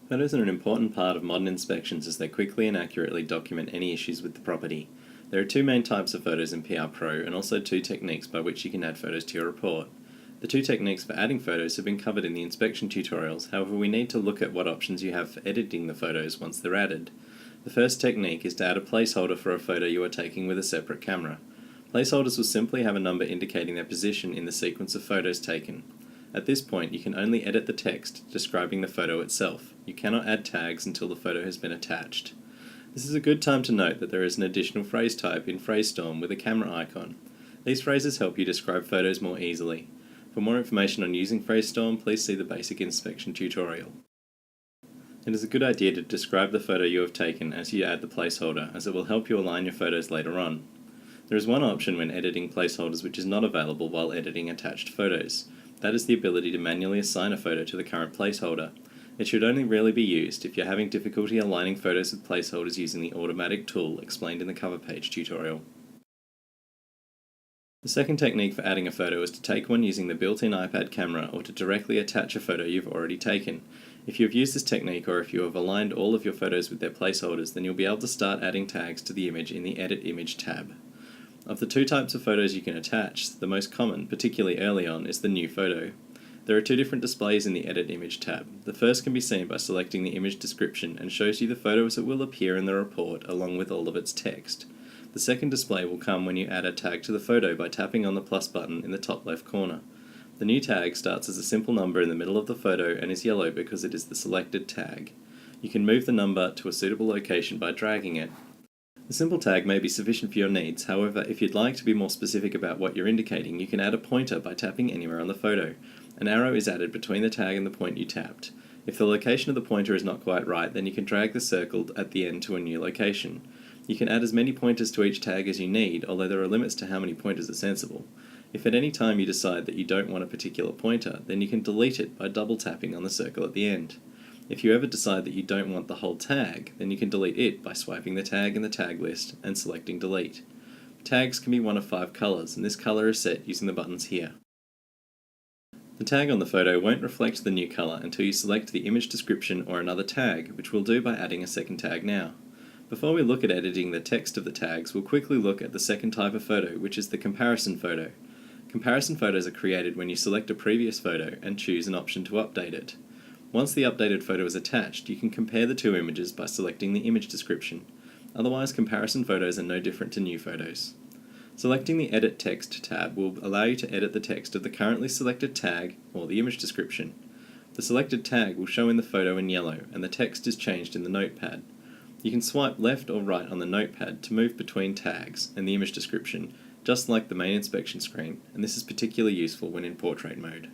Photos are an important part of modern inspections as they quickly and accurately document any issues with the property. There are two main types of photos in PRPro and also two techniques by which you can add photos to your report. The two techniques for adding photos have been covered in the inspection tutorials, however we need to look at what options you have for editing the photos once they're added. The first technique is to add a placeholder for a photo you are taking with a separate camera. Placeholders will simply have a number indicating their position in the sequence of photos taken. At this point, you can only edit the text describing the photo itself. You cannot add tags until the photo has been attached. This is a good time to note that there is an additional phrase type in PhraseStorm with a camera icon. These phrases help you describe photos more easily. For more information on using PhraseStorm, please see the basic inspection tutorial. It is a good idea to describe the photo you have taken as you add the placeholder, as it will help you align your photos later on. There is one option when editing placeholders which is not available while editing attached photos. That is the ability to manually assign a photo to the current placeholder. It should only really be used if you're having difficulty aligning photos with placeholders using the automatic tool explained in the cover page tutorial. The second technique for adding a photo is to take one using the built-in iPad camera or to directly attach a photo you've already taken. If you have used this technique or if you have aligned all of your photos with their placeholders, then you'll be able to start adding tags to the image in the Edit Image tab. Of the two types of photos you can attach, the most common, particularly early on, is the new photo. There are two different displays in the Edit Image tab. The first can be seen by selecting the image description and shows you the photo as it will appear in the report along with all of its text. The second display will come when you add a tag to the photo by tapping on the plus button in the top left corner. The new tag starts as a simple number in the middle of the photo and is yellow because it is the selected tag. You can move the number to a suitable location by dragging it. The simple tag may be sufficient for your needs, however, if you'd like to be more specific about what you're indicating, you can add a pointer by tapping anywhere on the photo. An arrow is added between the tag and the point you tapped. If the location of the pointer is not quite right, then you can drag the circle at the end to a new location. You can add as many pointers to each tag as you need, although there are limits to how many pointers are sensible. If at any time you decide that you don't want a particular pointer, then you can delete it by double tapping on the circle at the end. If you ever decide that you don't want the whole tag, then you can delete it by swiping the tag in the tag list and selecting delete. Tags can be one of 5 colors, and this color is set using the buttons here. The tag on the photo won't reflect the new color until you select the image description or another tag, which we'll do by adding a second tag now. Before we look at editing the text of the tags, we'll quickly look at the second type of photo, which is the comparison photo. Comparison photos are created when you select a previous photo and choose an option to update it. Once the updated photo is attached, you can compare the two images by selecting the image description. Otherwise, comparison photos are no different to new photos. Selecting the Edit Text tab will allow you to edit the text of the currently selected tag or the image description. The selected tag will show in the photo in yellow, and the text is changed in the notepad. You can swipe left or right on the notepad to move between tags and the image description, just like the main inspection screen, and this is particularly useful when in portrait mode.